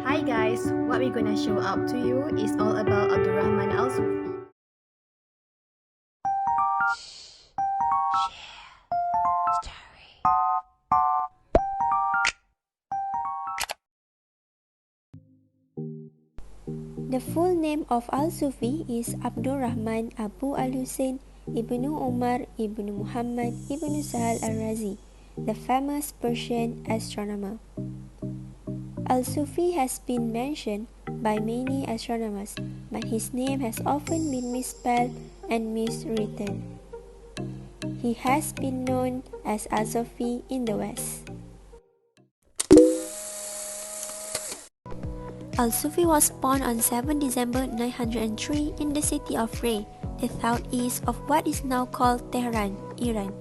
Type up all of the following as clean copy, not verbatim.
Hi guys, what we're gonna show up to you is all about Rahman Al-Sufi. The full name of Al-Sufi is Abdul Rahman Abu Al-Hussein Ibnu Umar Ibnu Muhammad Ibnu Sahal Al-Razi, the famous Persian astronomer. Al-Sufi has been mentioned by many astronomers, but his name has often been misspelled and miswritten. He has been known as Al-Sufi in the West. Al-Sufi was born on 7 December 903 in the city of Ray, the southeast of what is now called Tehran, Iran.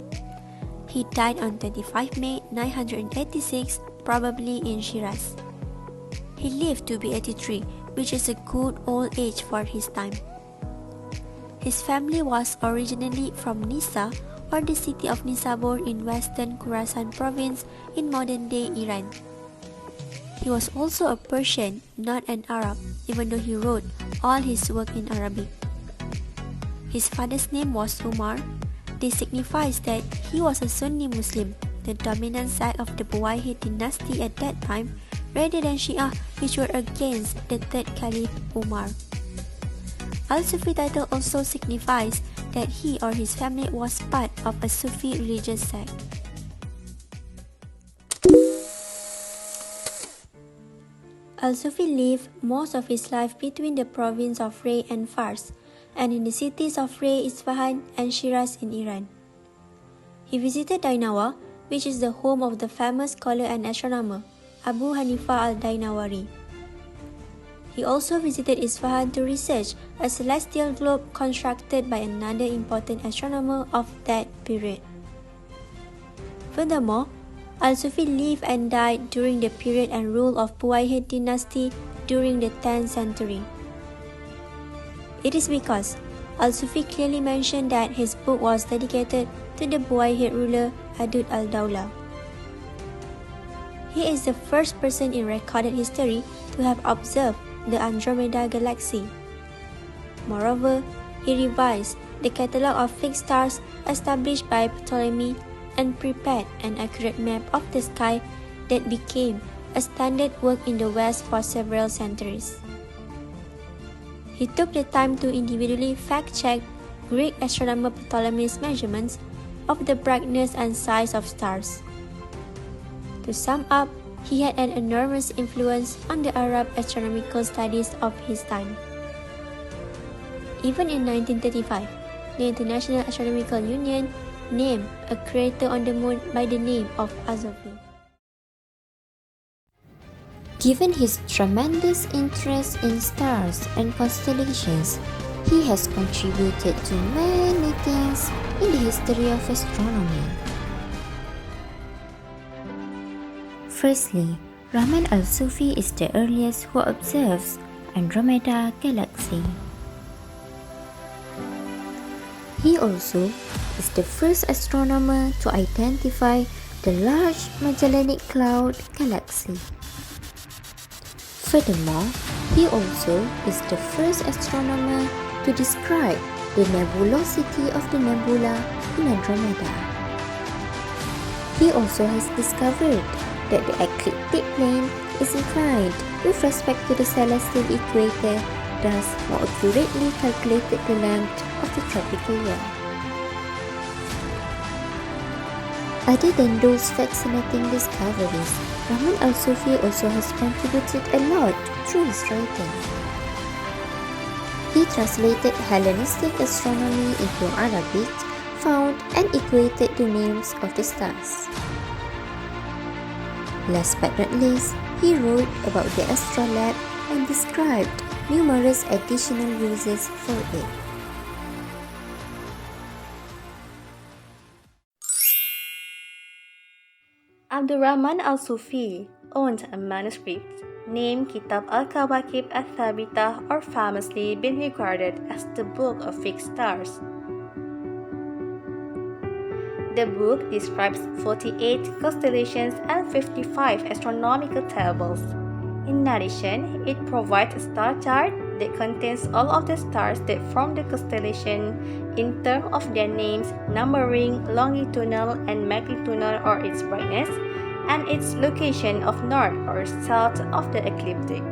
He died on 25 May 986, probably in Shiraz. He lived to be 83, which is a good old age for his time. His family was originally from Nisa, or the city of Nisabur in western Khorasan province in modern-day Iran. He was also a Persian, not an Arab, even though he wrote all his work in Arabic. His father's name was Umar. This signifies that he was a Sunni Muslim, the dominant side of the Buwayhid dynasty at that time, rather than Shia, which were against the third Caliph Umar. Al-Sufi title also signifies that he or his family was part of a Sufi religious sect. Al-Sufi lived most of his life between the province of Ray and Fars, and in the cities of Ray, Isfahan, and Shiraz in Iran. He visited Dainawa, which is the home of the famous scholar and astronomer, Abu Hanifa al-Dainawari. He also visited Isfahan to research a celestial globe constructed by another important astronomer of that period. Furthermore, Al-Sufi lived and died during the period and rule of Buwayhid dynasty during the 10th century. It is because Al-Sufi clearly mentioned that his book was dedicated to the Buwayhid ruler Adud al-Dawla. He is the first person in recorded history to have observed the Andromeda galaxy. Moreover, he revised the catalogue of fixed stars established by Ptolemy and prepared an accurate map of the sky that became a standard work in the West for several centuries. He took the time to individually fact-check Greek astronomer Ptolemy's measurements of the brightness and size of stars. To sum up, he had an enormous influence on the Arab astronomical studies of his time. Even in 1935, the International Astronomical Union named a crater on the moon by the name of Al-Sufi. Given his tremendous interest in stars and constellations, he has contributed to many things in the history of astronomy. Firstly, Rahman Al-Sufi is the earliest who observes Andromeda galaxy. He also is the first astronomer to identify the Large Magellanic Cloud galaxy. Furthermore, he also is the first astronomer to describe the nebulosity of the nebula in Andromeda. He also has discovered that the ecliptic plane is inclined with respect to the celestial equator, thus more accurately calculated the length of the tropical year. Other than those fascinating discoveries, Rahman Al-Sufi also has contributed a lot through his writing. He translated Hellenistic astronomy into Arabic, found and equated the names of the stars. Last but not least, he wrote about the astrolabe and described numerous additional uses for it. Rahman Al-Sufi owned a manuscript named Kitab Al-Kawakib Al-Thabitah, or famously been regarded as the Book of Fixed Stars. The book describes 48 constellations and 55 astronomical tables. In addition, it provides a star chart that contains all of the stars that form the constellation in terms of their names, numbering, longitudinal and magnitudinal or its brightness, and its location of north or south of the ecliptic.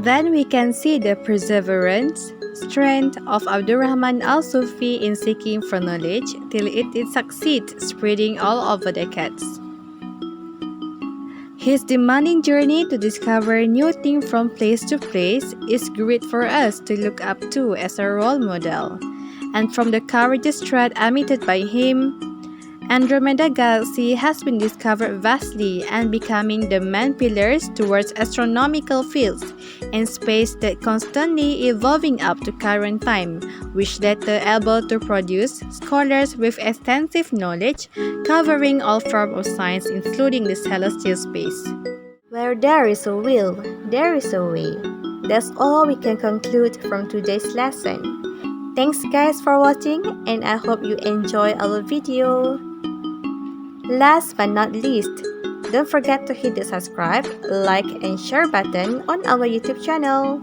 Then we can see the perseverance, strength of Rahman Al-Sufi in seeking for knowledge till it succeeds spreading all over decades. His demanding journey to discover new things from place to place is great for us to look up to as a role model. And from the courageous threat emitted by him, Andromeda Galaxy has been discovered vastly and becoming the main pillars towards astronomical fields in space that constantly evolving up to current time, which later able to produce scholars with extensive knowledge covering all forms of science including the celestial space. Where there is a will, there is a way. That's all we can conclude from today's lesson. Thanks guys for watching and I hope you enjoy our video. Last but not least, don't forget to hit the subscribe, like and share button on our YouTube channel.